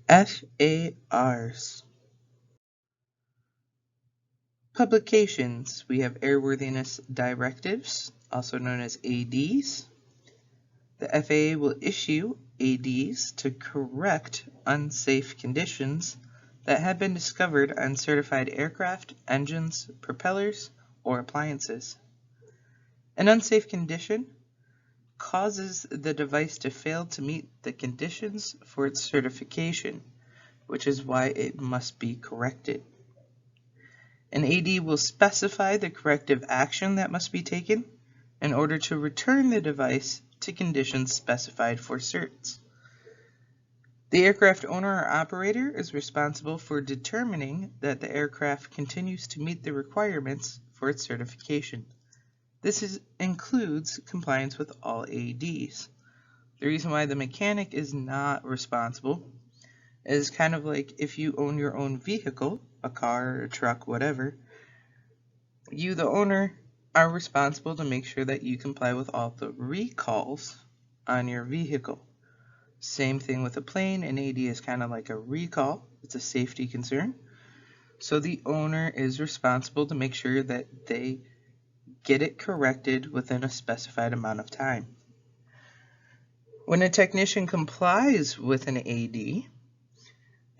FARS. Publications. We have airworthiness directives, also known as ADs. The FAA will issue ADs to correct unsafe conditions that have been discovered on certified aircraft, engines, propellers, or appliances. An unsafe condition causes the device to fail to meet the conditions for its certification, which is why it must be corrected. An AD will specify the corrective action that must be taken in order to return the device to conditions specified for certs. The aircraft owner or operator is responsible for determining that the aircraft continues to meet the requirements for its certification. This includes compliance with all ADs. The reason why the mechanic is not responsible is kind of like if you own your own vehicle, a car, a truck, whatever, you, the owner, are responsible to make sure that you comply with all the recalls on your vehicle. Same thing with a plane. An AD is kind of like a recall. It's a safety concern. So the owner is responsible to make sure that they get it corrected within a specified amount of time. When a technician complies with an AD,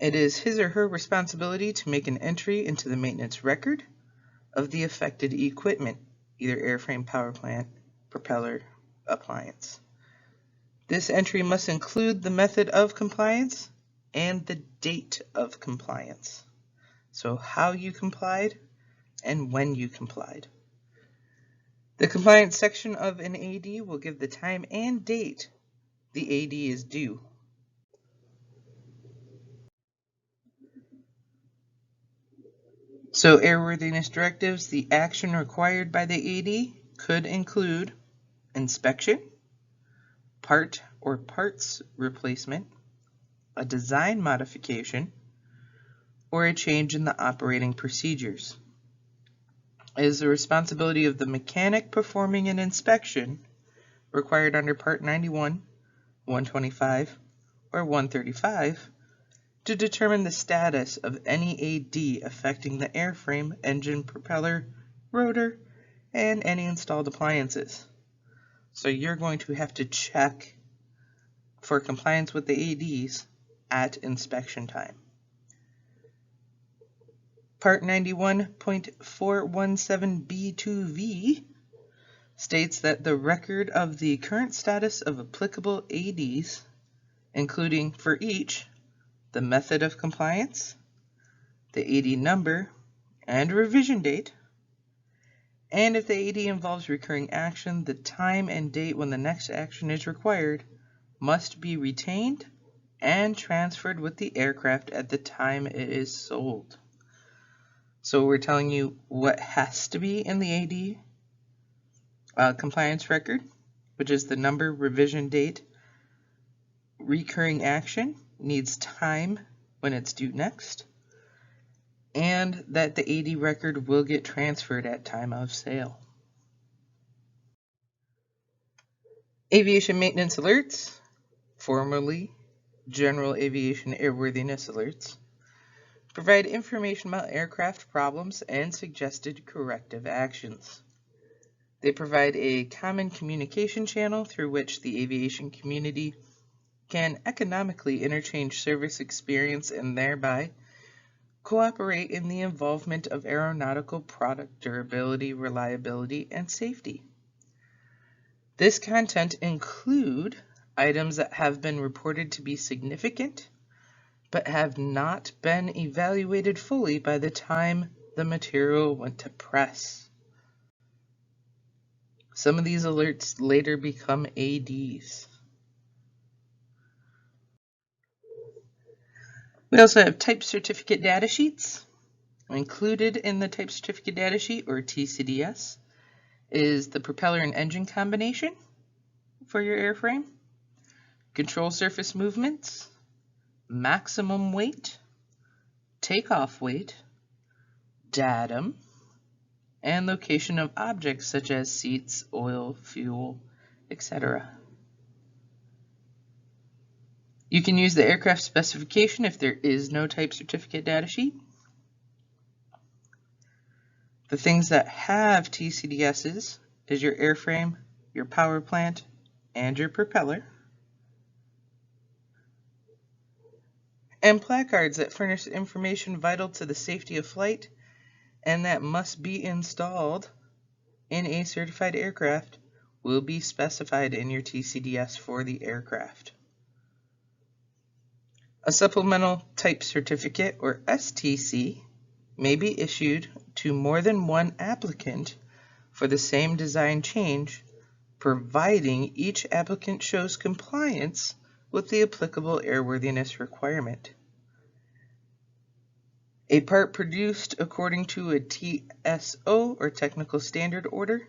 it is his or her responsibility to make an entry into the maintenance record of the affected equipment, either airframe, power plant, propeller, appliance. This entry must include the method of compliance and the date of compliance. So how you complied and when you complied. The compliance section of an AD will give the time and date the AD is due. So airworthiness directives, the action required by the AD could include inspection, part or parts replacement, a design modification, or a change in the operating procedures. It is the responsibility of the mechanic performing an inspection required under Part 91, 125, or 135 to determine the status of any AD affecting the airframe, engine, propeller, rotor, and any installed appliances. So you're going to have to check for compliance with the ADs at inspection time. Part 91.417B2V states that the record of the current status of applicable ADs, including for each, the method of compliance, the AD number, and revision date, and if the AD involves recurring action, the time and date when the next action is required must be retained and transferred with the aircraft at the time it is sold. So we're telling you what has to be in the AD compliance record, which is the number, revision date, recurring action, needs time when it's due next, and that the AD record will get transferred at time of sale. Aviation maintenance alerts, formerly general aviation airworthiness alerts, provide information about aircraft problems and suggested corrective actions. They provide a common communication channel through which the aviation community can economically interchange service experience and thereby cooperate in the involvement of aeronautical product durability, reliability, and safety. This content includes items that have been reported to be significant but have not been evaluated fully by the time the material went to press. Some of these alerts later become ADs. We also have type certificate data sheets. Included in the type certificate data sheet, or TCDS, is the propeller and engine combination for your airframe, control surface movements, maximum weight, takeoff weight, datum, and location of objects such as seats, oil, fuel, etc. You can use the aircraft specification if there is no type certificate data sheet. The things that have TCDSs is your airframe, your power plant, and your propeller. And placards that furnish information vital to the safety of flight and that must be installed in a certified aircraft will be specified in your TCDS for the aircraft. A supplemental type certificate, or STC, may be issued to more than one applicant for the same design change, providing each applicant shows compliance with the applicable airworthiness requirement. A part produced according to a TSO, or Technical Standard Order,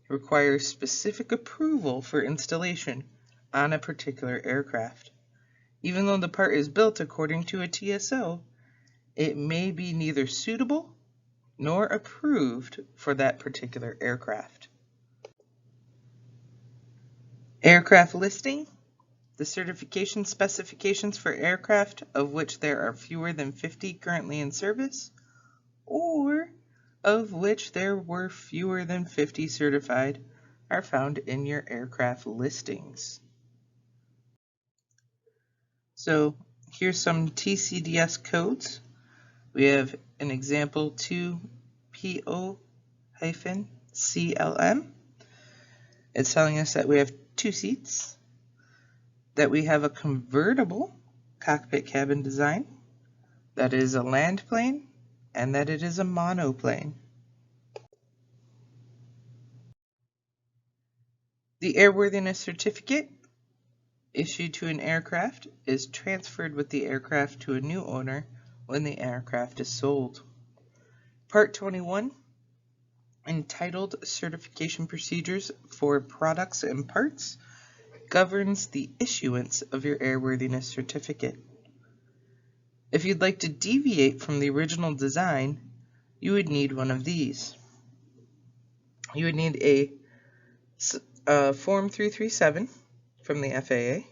requires specific approval for installation on a particular aircraft. Even though the part is built according to a TSO, it may be neither suitable nor approved for that particular aircraft. Aircraft listing. The certification specifications for aircraft of which there are fewer than 50 currently in service, or of which there were fewer than 50 certified, are found in your aircraft listings. So here's some TCDS codes. We have an example 2PO-CLM. It's telling us that we have 2 seats, that we have a convertible cockpit cabin design, that it is a land plane, and that it is a monoplane. The airworthiness certificate issued to an aircraft is transferred with the aircraft to a new owner when the aircraft is sold. Part 21, entitled Certification Procedures for Products and Parts, governs the issuance of your airworthiness certificate. If you'd like to deviate from the original design, you would need one of these. You would need a Form 337 from the FAA.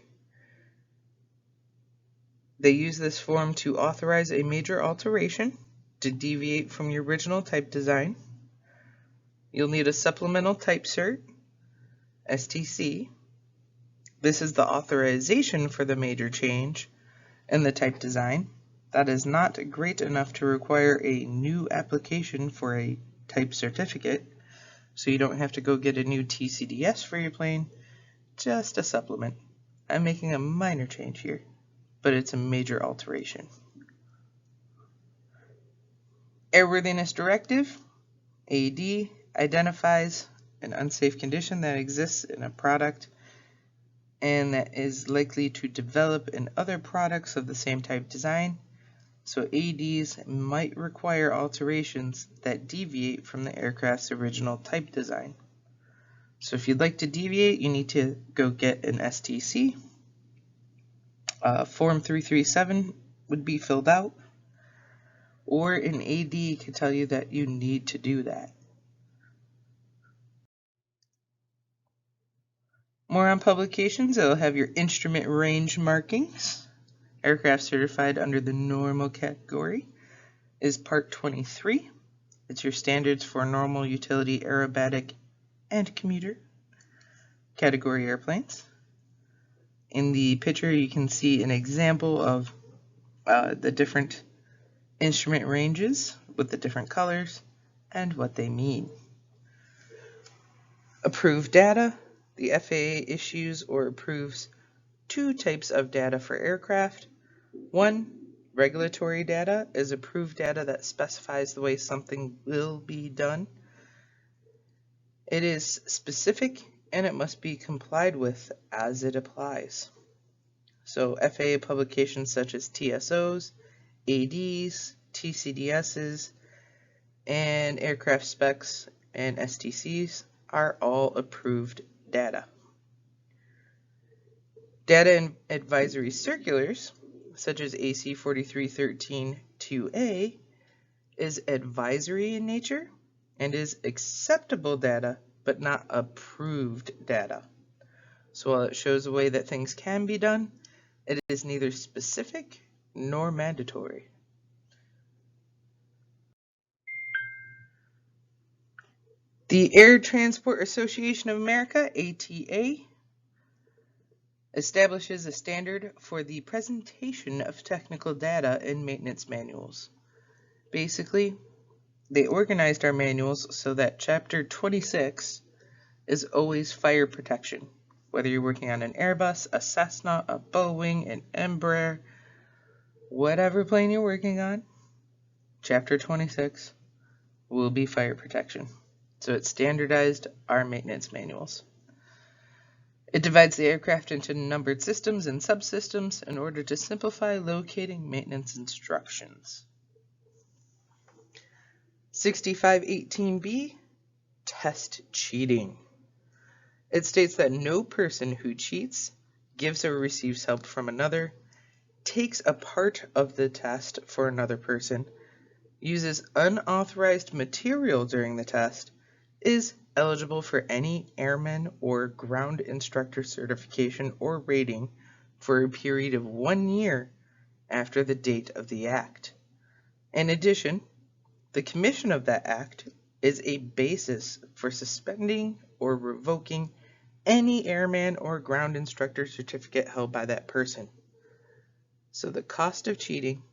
They use this form to authorize a major alteration to deviate from your original type design. You'll need a supplemental type cert, STC. This is the authorization for the major change in the type design. That is not great enough to require a new application for a type certificate, so you don't have to go get a new TCDS for your plane, just a supplement. I'm making a minor change here, but it's a major alteration. Airworthiness Directive, AD, identifies an unsafe condition that exists in a product and that is likely to develop in other products of the same type design. So ADs might require alterations that deviate from the aircraft's original type design. So if you'd like to deviate, you need to go get an STC. Form 337 would be filled out, or an AD could tell you that you need to do that. More on publications, it'll have your instrument range markings. Aircraft certified under the normal category is Part 23. It's your standards for normal, utility, aerobatic, and commuter category airplanes. In the picture, you can see an example of the different instrument ranges with the different colors and what they mean. Approved data. The FAA issues or approves 2 types of data for aircraft. 1, regulatory data is approved data that specifies the way something will be done. It is specific and it must be complied with as it applies. So FAA publications such as TSOs, ADs, TCDSs, and aircraft specs and STCs are all approved data. Data and advisory circulars, such as AC 4313-2A, is advisory in nature and is acceptable data, but not approved data. So while it shows the way that things can be done, It is neither specific nor mandatory. The Air Transport Association of America, ATA, establishes a standard for the presentation of technical data in maintenance manuals. Basically, they organized our manuals so that Chapter 26 is always fire protection. Whether you're working on an Airbus, a Cessna, a Boeing, an Embraer, whatever plane you're working on, Chapter 26 will be fire protection. So it standardized our maintenance manuals. It divides the aircraft into numbered systems and subsystems in order to simplify locating maintenance instructions. 6518B, test cheating. It states that no person who cheats, gives or receives help from another, takes a part of the test for another person, uses unauthorized material during the test, is eligible for any airman or ground instructor certification or rating for a period of 1 year after the date of the act. In addition, the commission of that act is a basis for suspending or revoking any airman or ground instructor certificate held by that person. So the cost of cheating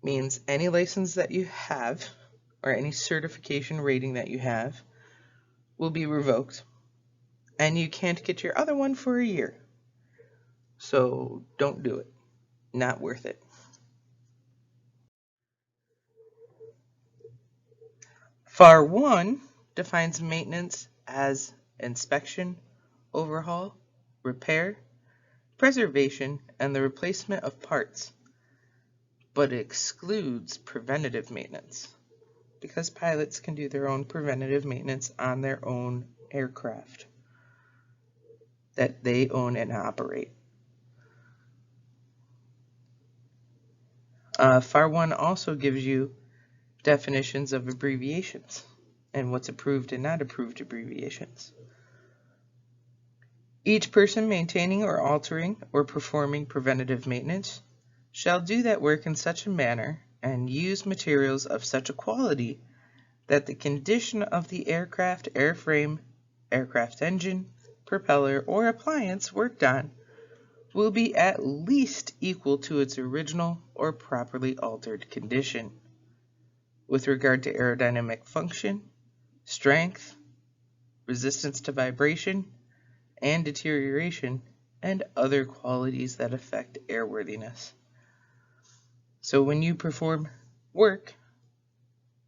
means any license that you have or any certification rating that you have will be revoked, and you can't get your other one for a year. So don't do it. Not worth it. FAR 1 defines maintenance as inspection, overhaul, repair, preservation, and the replacement of parts, but excludes preventative maintenance, because pilots can do their own preventative maintenance on their own aircraft that they own and operate. FAR 1 also gives you definitions of abbreviations and what's approved and not approved abbreviations. Each person maintaining or altering or performing preventative maintenance shall do that work in such a manner and use materials of such a quality that the condition of the aircraft, airframe, aircraft engine, propeller, or appliance worked on will be at least equal to its original or properly altered condition with regard to aerodynamic function, strength, resistance to vibration and deterioration, and other qualities that affect airworthiness. So when you perform work,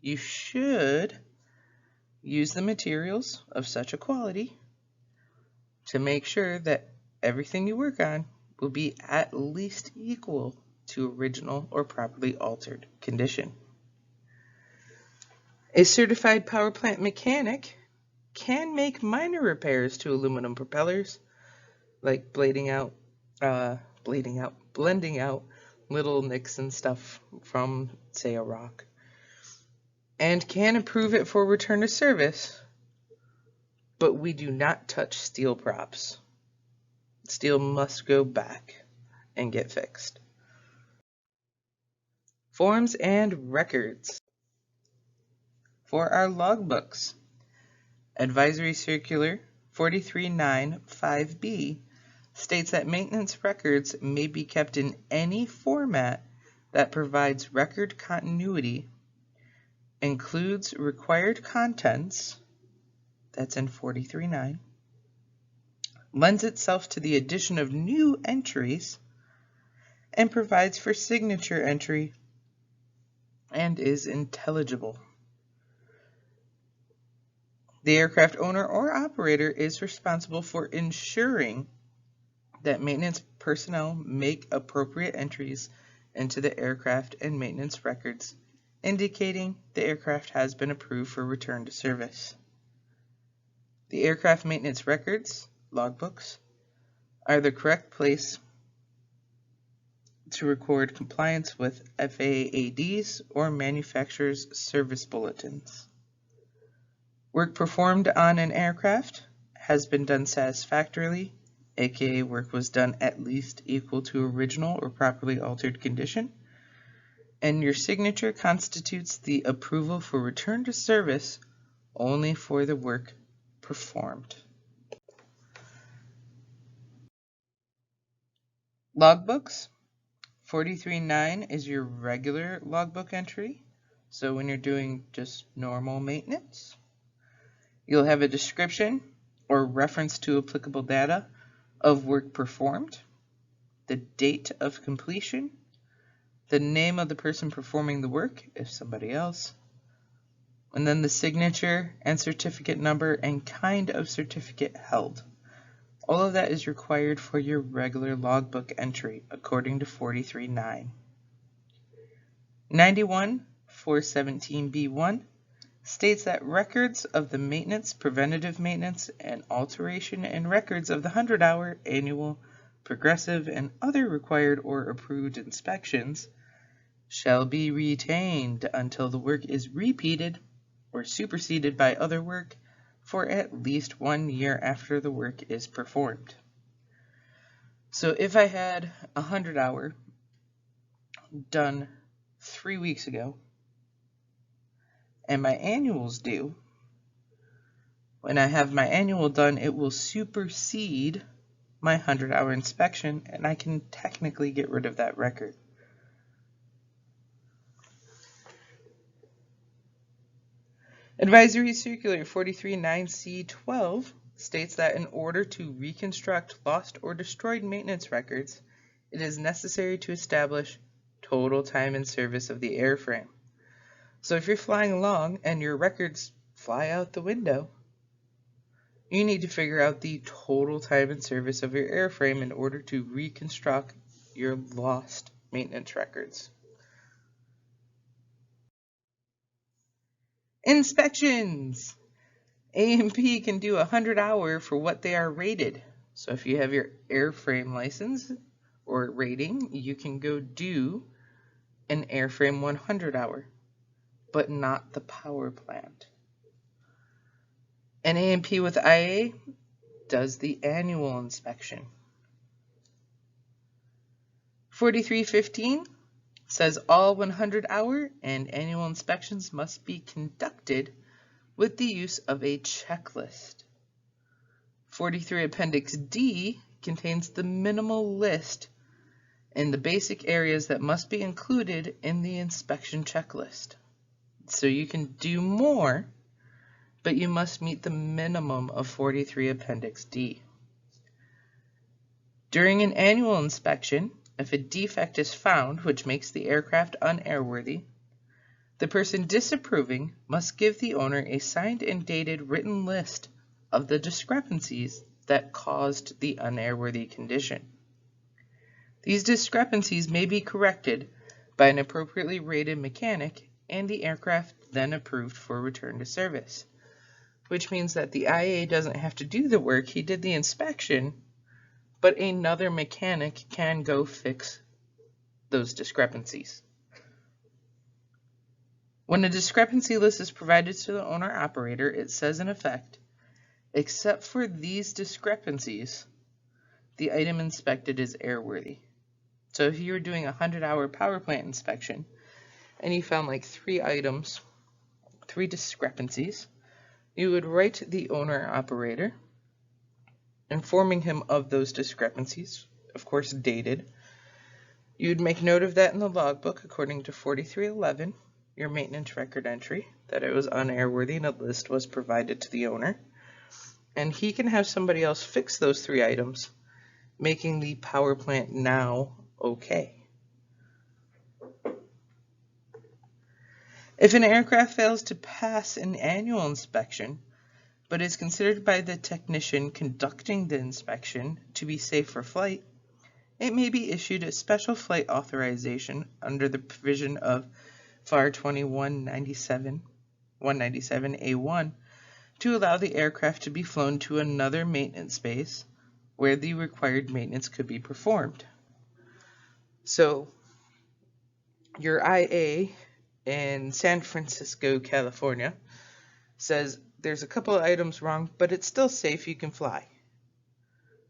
you should use the materials of such a quality to make sure that everything you work on will be at least equal to original or properly altered condition. A certified power plant mechanic can make minor repairs to aluminum propellers, like blending out little nicks and stuff from, say, a rock, and can approve it for return to service, but we do not touch steel props. Steel must go back and get fixed. Forms and records. For our logbooks, Advisory Circular 439-5B states that maintenance records may be kept in any format that provides record continuity, includes required contents, that's in 439, lends itself to the addition of new entries, and provides for signature entry, and is intelligible. The aircraft owner or operator is responsible for ensuring that maintenance personnel make appropriate entries into the aircraft and maintenance records, indicating the aircraft has been approved for return to service. The aircraft maintenance records, logbooks, are the correct place to record compliance with FAADs or manufacturer's service bulletins. Work performed on an aircraft has been done satisfactorily aka work was done at least equal to original or properly altered condition. And your signature constitutes the approval for return to service only for the work performed. Logbooks. 43.9 is your regular logbook entry. So when you're doing just normal maintenance, you'll have a description or reference to applicable data of work performed, the date of completion, the name of the person performing the work, if somebody else, and then the signature and certificate number and kind of certificate held. All of that is required for your regular logbook entry according to 43.9. 91.417b1 states that records of the maintenance, preventative maintenance, and alteration in records of the 100-hour, annual, progressive, and other required or approved inspections shall be retained until the work is repeated or superseded by other work for at least 1 year after the work is performed. So if I had a 100-hour done 3 weeks ago and my annual's due, when I have my annual done, it will supersede my 100-hour inspection and I can technically get rid of that record. Advisory Circular 43.9C12 states that in order to reconstruct lost or destroyed maintenance records, it is necessary to establish total time in service of the airframe. So if you're flying along and your records fly out the window, you need to figure out the total time in service of your airframe in order to reconstruct your lost maintenance records. Inspections. A&P can do a 100-hour for what they are rated. So if you have your airframe license or rating, you can go do an airframe 100-hour, but not the power plant. An A&P with IA does the annual inspection. 43.15 says all 100-hour and annual inspections must be conducted with the use of a checklist. 43 Appendix D contains the minimal list and the basic areas that must be included in the inspection checklist. So you can do more, but you must meet the minimum of 43 Appendix D. During an annual inspection, if a defect is found which makes the aircraft unairworthy, the person disapproving must give the owner a signed and dated written list of the discrepancies that caused the unairworthy condition. These discrepancies may be corrected by an appropriately rated mechanic and the aircraft then approved for return to service, which means that the IA doesn't have to do the work, he did the inspection, but another mechanic can go fix those discrepancies. When a discrepancy list is provided to the owner-operator, it says in effect, except for these discrepancies, the item inspected is airworthy. So if you were doing a 100-hour power plant inspection and you found like 3 items, 3 discrepancies, you would write the owner-operator informing him of those discrepancies, of course dated. You would make note of that in the logbook according to 4311, your maintenance record entry, that it was unairworthy and a list was provided to the owner. And he can have somebody else fix those 3 items, making the power plant now okay. If an aircraft fails to pass an annual inspection, but is considered by the technician conducting the inspection to be safe for flight, it may be issued a special flight authorization under the provision of FAR 197A1 to allow the aircraft to be flown to another maintenance base where the required maintenance could be performed. So your IA in San Francisco, California says there's a couple of items wrong, but it's still safe, you can fly.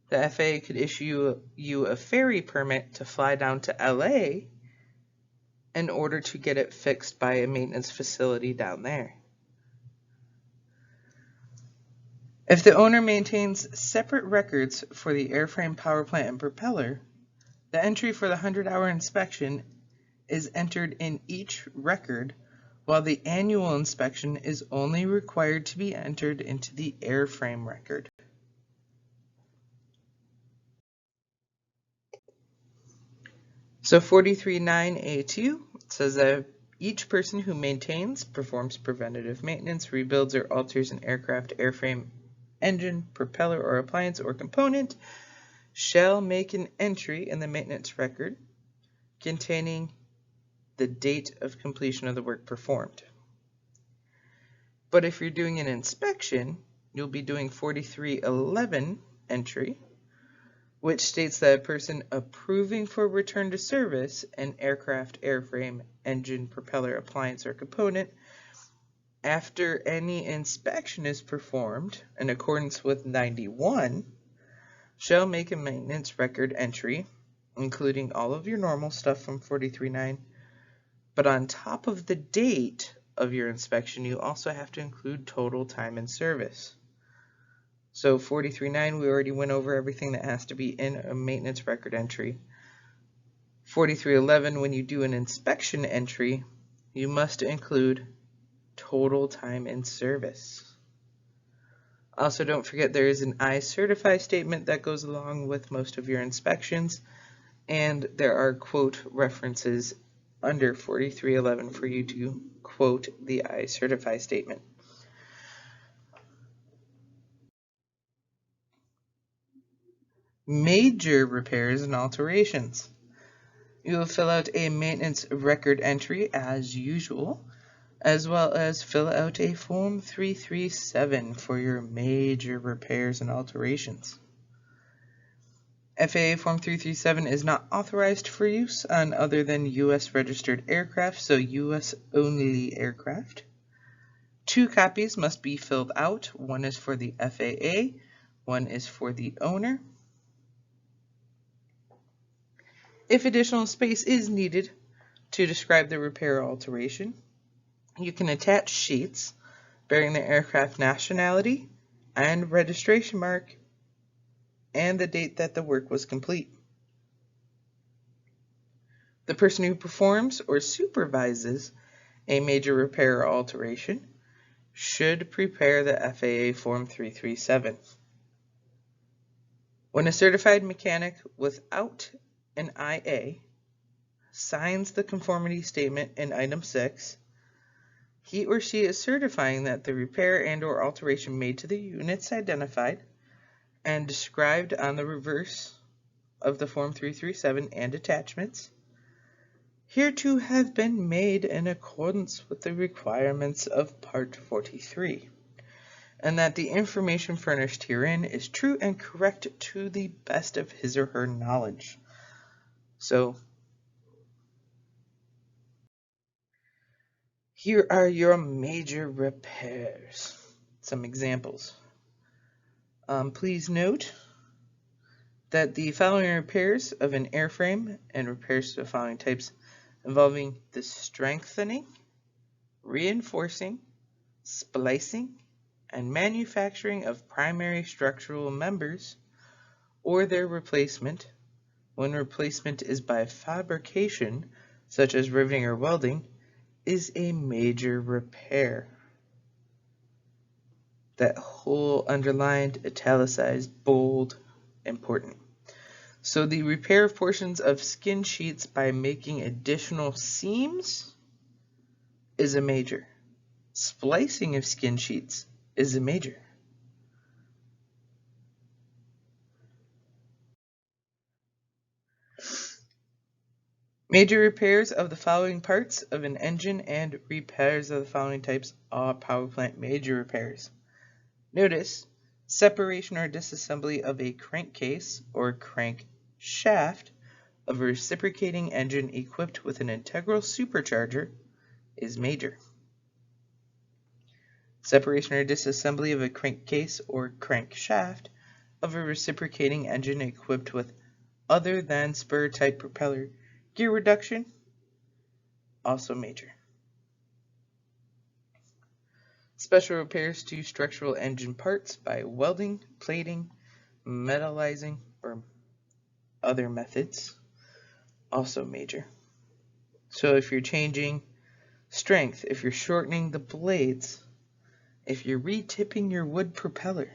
The FAA could issue you a ferry permit to fly down to LA in order to get it fixed by a maintenance facility down there. If the owner maintains separate records for the airframe, power plant, and propeller, the entry for the 100-hour inspection is entered in each record, while the annual inspection is only required to be entered into the airframe record. So 43.9A2 says that each person who maintains, performs preventative maintenance, rebuilds, or alters an aircraft, airframe, engine, propeller, or appliance or component shall make an entry in the maintenance record containing the date of completion of the work performed. But if you're doing an inspection, you'll be doing 43.11 entry, which states that a person approving for return to service an aircraft, airframe, engine, propeller, appliance, or component after any inspection is performed in accordance with 91 shall make a maintenance record entry, including all of your normal stuff from 43.9, but on top of the date of your inspection, you also have to include total time in service. So 43.9, we already went over everything that has to be in a maintenance record entry. 43.11, when you do an inspection entry, you must include total time in service. Also, don't forget there is an I certify statement that goes along with most of your inspections, and there are quote references under 43.11 for you to quote the I certify statement. Major repairs and alterations. You will fill out a maintenance record entry as usual, as well as fill out a Form 337 for your major repairs and alterations. FAA Form 337 is not authorized for use on other than U.S. registered aircraft, so U.S. only aircraft. 2 copies must be filled out. One is for the FAA, one is for the owner. If additional space is needed to describe the repair or alteration, you can attach sheets bearing the aircraft nationality and registration mark and the date that the work was complete. The person who performs or supervises a major repair or alteration should prepare the FAA Form 337. When a certified mechanic without an IA signs the conformity statement in item 6, he or she is certifying that the repair and/or alteration made to the units identified and described on the reverse of the Form 337 and attachments hereto have been made in accordance with the requirements of Part 43, and that the information furnished herein is true and correct to the best of his or her knowledge. So, here are your major repairs. Some examples. Please note that the following repairs of an airframe and repairs to the following types involving the strengthening, reinforcing, splicing, and manufacturing of primary structural members or their replacement, when replacement is by fabrication, such as riveting or welding, is a major repair. That whole underlined, italicized, bold, important. So the repair of portions of skin sheets by making additional seams is a major. Splicing of skin sheets is a major. Major repairs of the following parts of an engine and repairs of the following types are power plant major repairs. Notice, separation or disassembly of a crankcase or crank shaft of a reciprocating engine equipped with an integral supercharger is major. Separation or disassembly of a crankcase or crankshaft of a reciprocating engine equipped with other than spur-type propeller gear reduction, also major. Special repairs to structural engine parts by welding, plating, metallizing, or other methods, also major. So if you're changing strength, if you're shortening the blades, if you're retipping your wood propeller,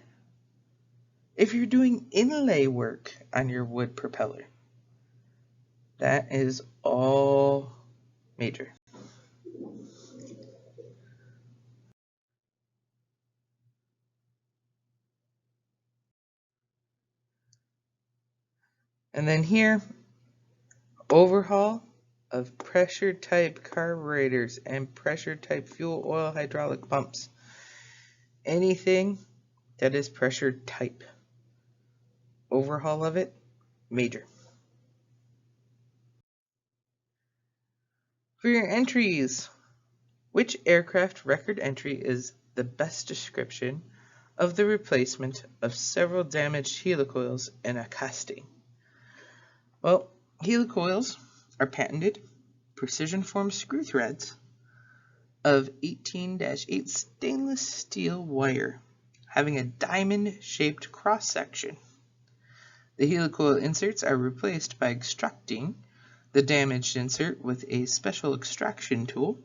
if you're doing inlay work on your wood propeller, that is all major. And then here, overhaul of pressure type carburetors and pressure type fuel oil hydraulic pumps. Anything that is pressure type, overhaul of it, major. For your entries, which aircraft record entry is the best description of the replacement of several damaged helicoils in a casting? Well, helicoils are patented precision formed screw threads of 18-8 stainless steel wire having a diamond-shaped cross-section. The helicoil inserts are replaced by extracting the damaged insert with a special extraction tool,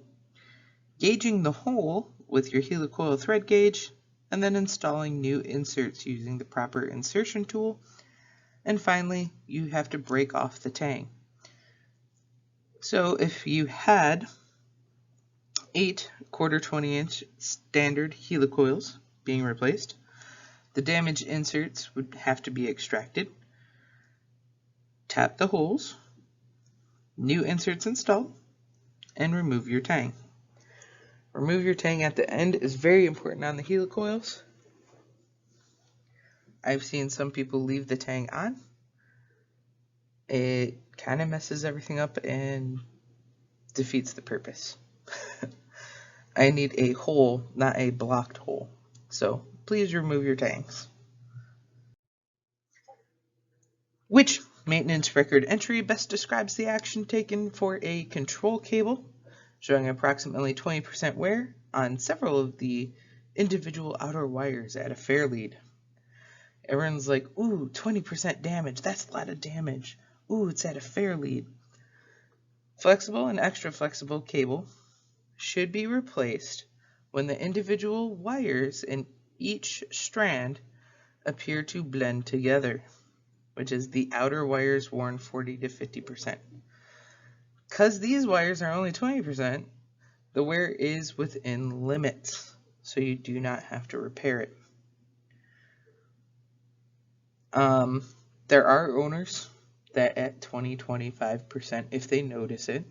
gauging the hole with your helicoil thread gauge, and then installing new inserts using the proper insertion tool. And finally, you have to break off the tang. So if you had 8 1/4 20-inch standard helicoils being replaced, the damaged inserts would have to be extracted, tap the holes, new inserts installed, and remove your tang. Remove your tang at the end is very important on the helicoils. I've seen some people leave the tang on. It kind of messes everything up and defeats the purpose. I need a hole, not a blocked hole. So please remove your tangs. Which maintenance record entry best describes the action taken for a control cable showing approximately 20% wear on several of the individual outer wires at a fair lead? Everyone's like, ooh, 20% damage, that's a lot of damage. Ooh, it's at a fair lead. Flexible and extra flexible cable should be replaced when the individual wires in each strand appear to blend together, which is the outer wires worn 40 to 50%. Because these wires are only 20%, the wear is within limits, so you do not have to repair it. There are owners that at 20-25%, if they notice it,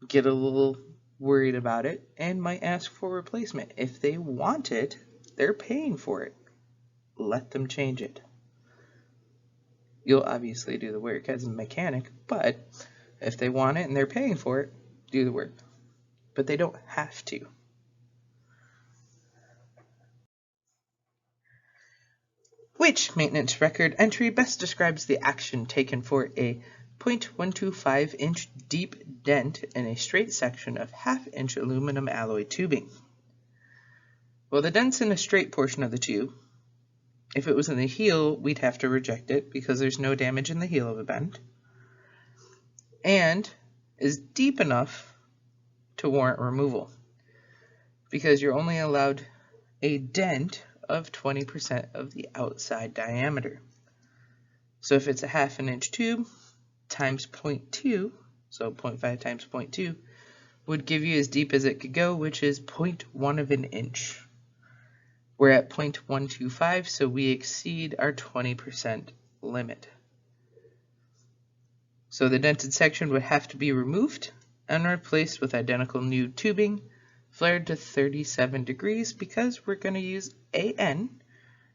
get a little worried about it and might ask for replacement. If they want it, they're paying for it. Let them change it. You'll obviously do the work as a mechanic, but if they want it and they're paying for it, do the work. But they don't have to. Which maintenance record entry best describes the action taken for a 0.125-inch deep dent in a straight section of 1/2-inch aluminum alloy tubing? Well, the dent's in a straight portion of the tube. If it was in the heel, we'd have to reject it because there's no damage in the heel of a bend, and is deep enough to warrant removal because you're only allowed a dent of 20% of the outside diameter. So if it's a 1/2-inch tube times 0.2, so 0.5 times 0.2, would give you as deep as it could go, which is 0.1 of an inch. We're at 0.125, so we exceed our 20% limit. So the dented section would have to be removed and replaced with identical new tubing, flared to 37 degrees because we're going to use AN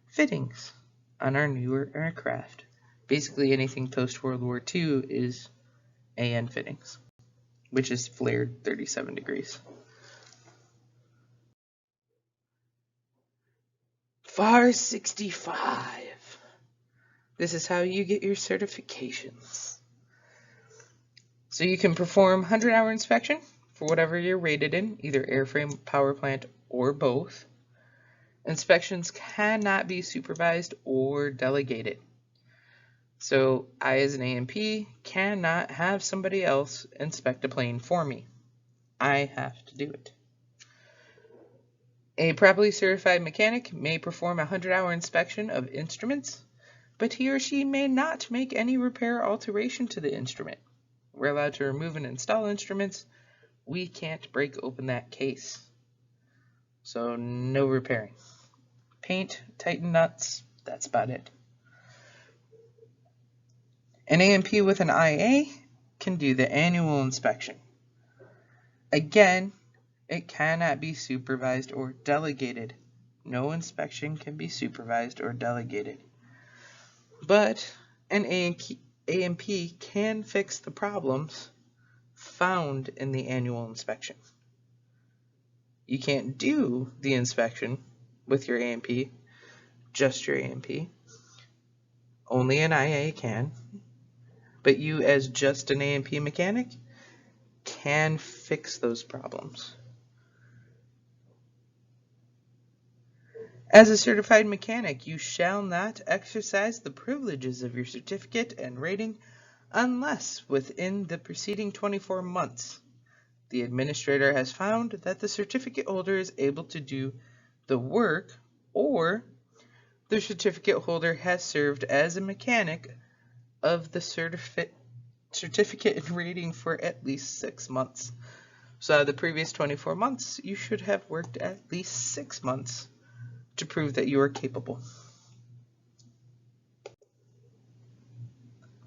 fittings on our newer aircraft. Basically anything post-World War II is AN fittings, which is flared 37 degrees. FARS 65. This is how you get your certifications. So you can perform 100-hour inspection for whatever you're rated in, either airframe, power plant, or both. Inspections cannot be supervised or delegated. So I, as an A&P, cannot have somebody else inspect a plane for me. I have to do it. A properly certified mechanic may perform a 100-hour inspection of instruments, but he or she may not make any repair or alteration to the instrument. We're allowed to remove and install instruments. We can't break open that case. So no repairing. Paint, tighten nuts, that's about it. An A&P with an IA can do the annual inspection. Again, it cannot be supervised or delegated. No inspection can be supervised or delegated. But an A&P can fix the problems found in the annual inspection. You can't do the inspection with your A&P, just your A&P. Only an IA can. But you, as just an A&P mechanic, can fix those problems. As a certified mechanic, you shall not exercise the privileges of your certificate and rating unless within the preceding 24 months the administrator has found that the certificate holder is able to do the work, or the certificate holder has served as a mechanic of the certificate and rating for at least 6 months. So out of the previous 24 months, you should have worked at least 6 months to prove that you are capable.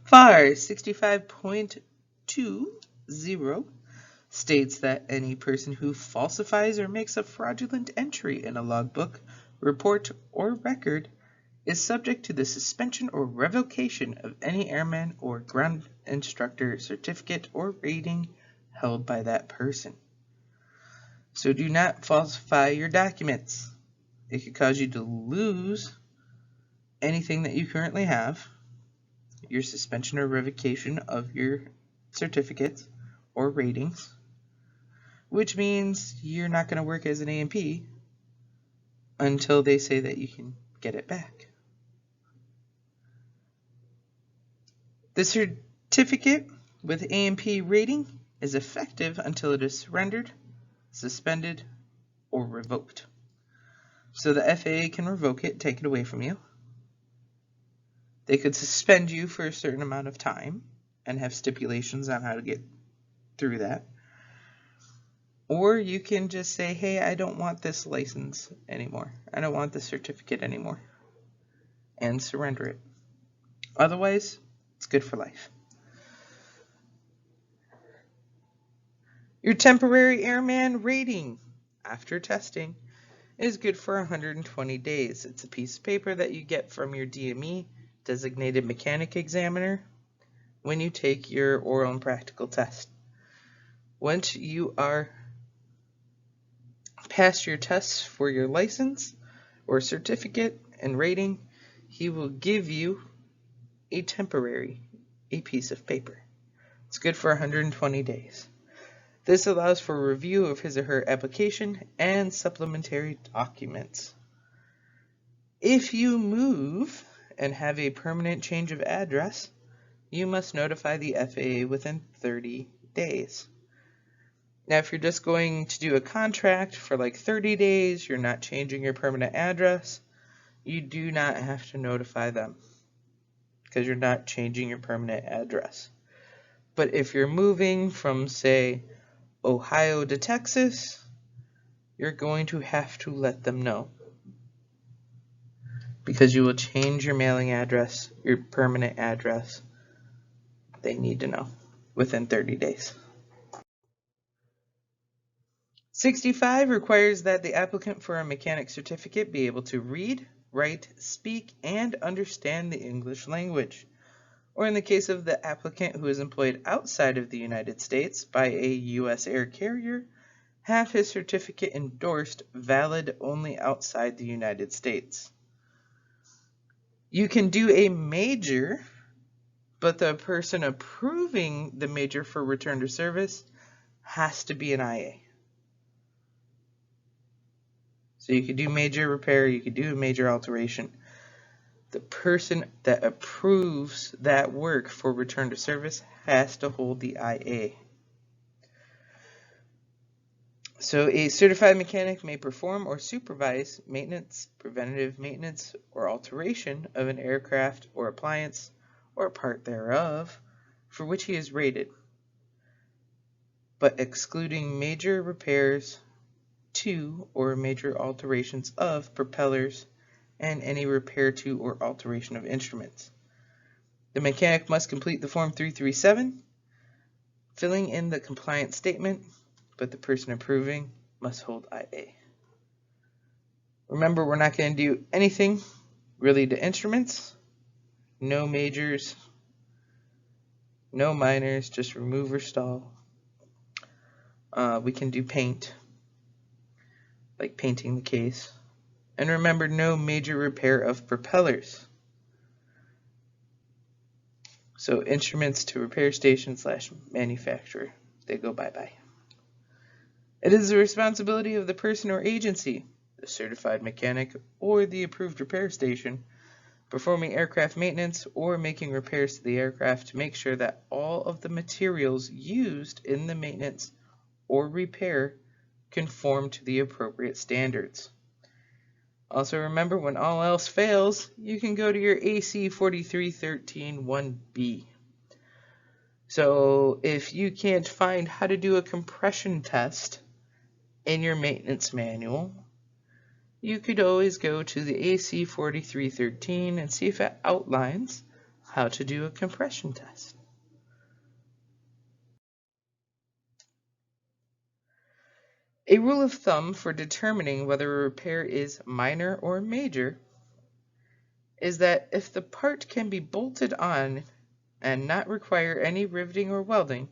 FARS 65.20 states that any person who falsifies or makes a fraudulent entry in a logbook, report, or record is subject to the suspension or revocation of any airman or ground instructor certificate or rating held by that person. So do not falsify your documents. It could cause you to lose anything that you currently have, your suspension or revocation of your certificates or ratings, which means you're not going to work as an A&P until they say that you can get it back. The certificate with A&P rating is effective until it is surrendered, suspended, or revoked. So the FAA can revoke it, take it away from you. They could suspend you for a certain amount of time and have stipulations on how to get through that. Or you can just say, hey, I don't want this license anymore. I don't want this certificate anymore. And surrender it. Otherwise, it's good for life. Your temporary airman rating after testing is good for 120 days. It's a piece of paper that you get from your DME, designated mechanic examiner, when you take your oral and practical test. Once you are past your tests for your license or certificate and rating, he will give you a piece of paper. It's good for 120 days. This allows for review of his or her application and supplementary documents. If you move and have a permanent change of address, you must notify the FAA within 30 days. Now, if you're just going to do a contract for like 30 days, you're not changing your permanent address, you do not have to notify them because you're not changing your permanent address. But if you're moving from, say, Ohio to Texas, you're going to have to let them know because you will change your mailing address, your permanent address. They need to know within 30 days. 65 requires that the applicant for a mechanic certificate be able to read, write, speak, and understand the English language. Or in the case of the applicant who is employed outside of the United States by a U.S. air carrier, have his certificate endorsed valid only outside the United States. You can do a major, but the person approving the major for return to service has to be an IA. So you could do major repair, you could do a major alteration. The person that approves that work for return to service has to hold the IA. So a certified mechanic may perform or supervise maintenance, preventative maintenance, or alteration of an aircraft or appliance or part thereof for which he is rated, but excluding major repairs to or major alterations of propellers and any repair to or alteration of instruments. The mechanic must complete the Form 337, filling in the compliance statement, but the person approving must hold IA. Remember, we're not going to do anything really to instruments. No majors, no minors, just remove or stall. We can do paint, like painting the case. And remember, no major repair of propellers. So instruments to repair station / manufacturer, they go bye-bye. It is the responsibility of the person or agency, the certified mechanic or the approved repair station, performing aircraft maintenance or making repairs to the aircraft to make sure that all of the materials used in the maintenance or repair conform to the appropriate standards. Also remember, when all else fails, you can go to your AC 4313 1B. So if you can't find how to do a compression test in your maintenance manual, you could always go to the AC 4313 and see if it outlines how to do a compression test. A rule of thumb for determining whether a repair is minor or major is that if the part can be bolted on and not require any riveting or welding,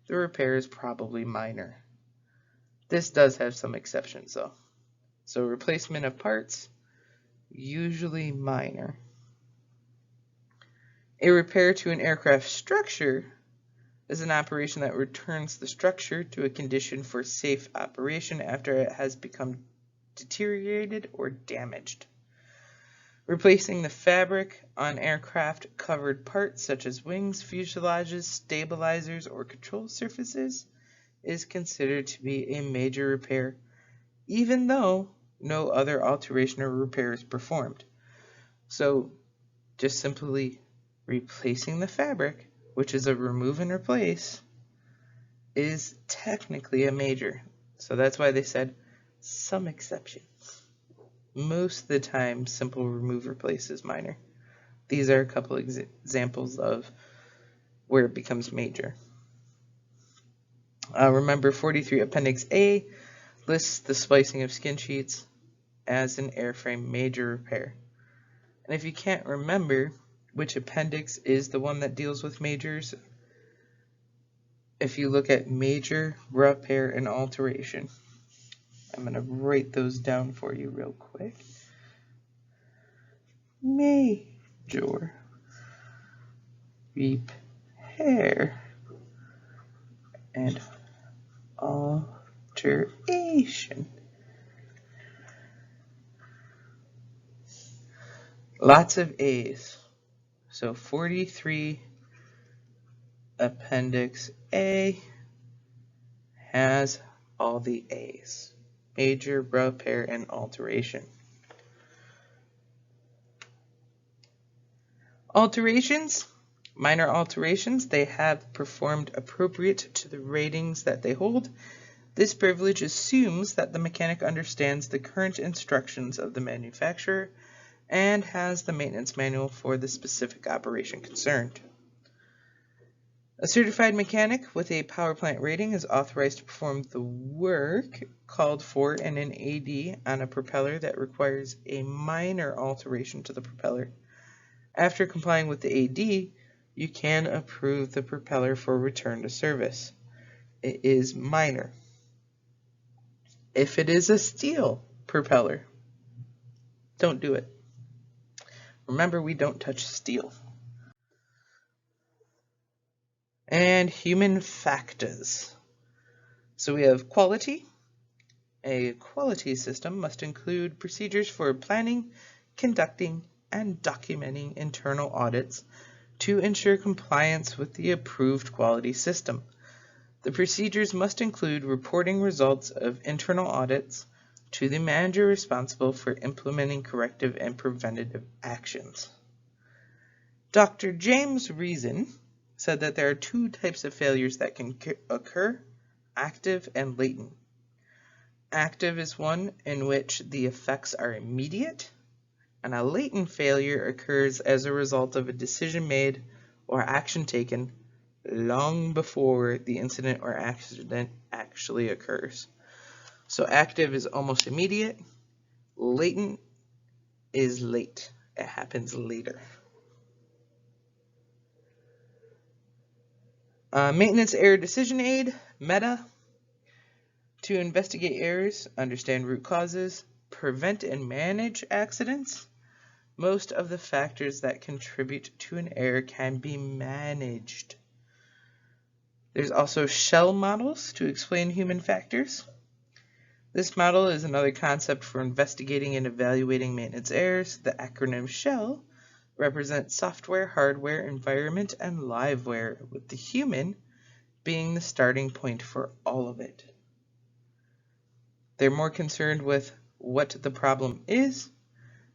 the repair is probably minor. This does have some exceptions though. So replacement of parts, usually minor. A repair to an aircraft structure is an operation that returns the structure to a condition for safe operation after it has become deteriorated or damaged. Replacing the fabric on aircraft covered parts such as wings, fuselages, stabilizers, or control surfaces is considered to be a major repair, even though no other alteration or repair is performed. So just simply replacing the fabric, which is a remove and replace, is technically a major. So that's why they said some exceptions. Most of the time, simple remove replace is minor. These are a couple examples of where it becomes major. Remember, 43 Appendix A lists the splicing of skin sheets as an airframe major repair. And if you can't remember which appendix is the one that deals with majors, if you look at major, repair, and alteration, I'm going to write those down for you real quick. Major repair and alteration. Lots of A's. So 43 Appendix A has all the A's. Major, repair, and alteration. Alterations. Minor alterations, they have performed appropriate to the ratings that they hold. This privilege assumes that the mechanic understands the current instructions of the manufacturer and has the maintenance manual for the specific operation concerned. A certified mechanic with a power plant rating is authorized to perform the work called for in an AD on a propeller that requires a minor alteration to the propeller. After complying with the AD, you can approve the propeller for return to service. It is minor. If it is a steel propeller, don't do it. Remember, we don't touch steel. And human factors. So we have quality. A quality system must include procedures for planning, conducting, and documenting internal audits to ensure compliance with the approved quality system. The procedures must include reporting results of internal audits to the manager responsible for implementing corrective and preventative actions. Dr. James Reason said that there are two types of failures that can occur, active and latent. Active is one in which the effects are immediate, and a latent failure occurs as a result of a decision made or action taken long before the incident or accident actually occurs. So active is almost immediate, latent is late. It happens later. Maintenance error decision aid, META, to investigate errors, understand root causes, prevent and manage accidents. Most of the factors that contribute to an error can be managed. There's also shell models to explain human factors. This model is another concept for investigating and evaluating maintenance errors. The acronym SHELL represents software, hardware, environment, and liveware, with the human being the starting point for all of it. They're more concerned with what the problem is,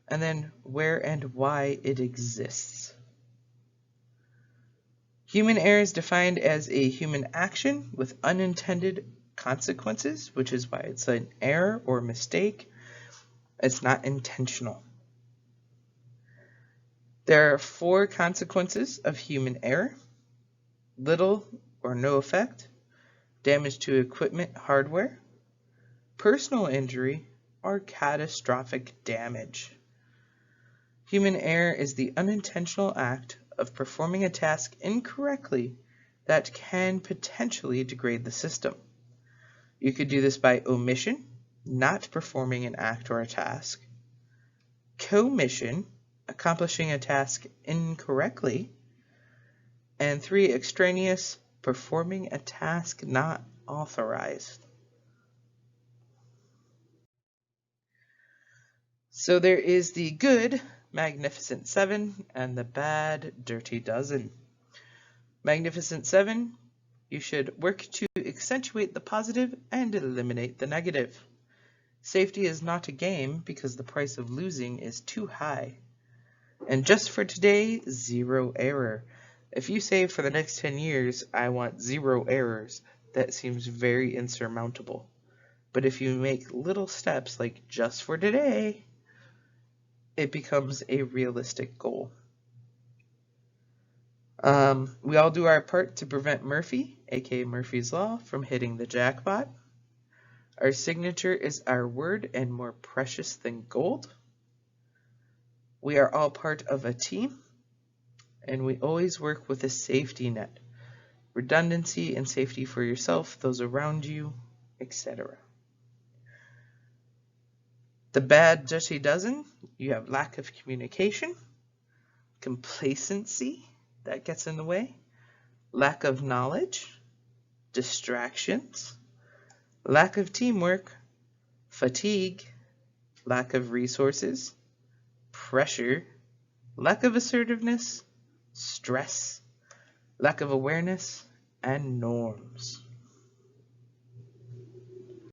and then where and why it exists. Human error is defined as a human action with unintended consequences, which is why it's an error or mistake. It's not intentional. There are 4 consequences of human error: little or no effect, damage to equipment, hardware, personal injury, or catastrophic damage. Human error is the unintentional act of performing a task incorrectly that can potentially degrade the system. You could do this by omission, not performing an act or a task; commission, accomplishing a task incorrectly; and 3, extraneous, performing a task not authorized. So there is the good Magnificent 7 and the bad Dirty Dozen. Magnificent 7, you should work to accentuate the positive and eliminate the negative. Safety is not a game because the price of losing is too high. And just for today, 0 error. If you say for the next 10 years, I want 0 errors, that seems very insurmountable. But if you make little steps like just for today, it becomes a realistic goal. We all do our part to prevent Murphy, aka Murphy's Law, from hitting the jackpot. Our signature is our word and more precious than gold. We are all part of a team, and we always work with a safety net, redundancy and safety for yourself, those around you, etc. The bad Dirty Dozen, you have lack of communication, complacency that gets in the way, lack of knowledge, distractions, lack of teamwork, fatigue, lack of resources, pressure, lack of assertiveness, stress, lack of awareness, and norms.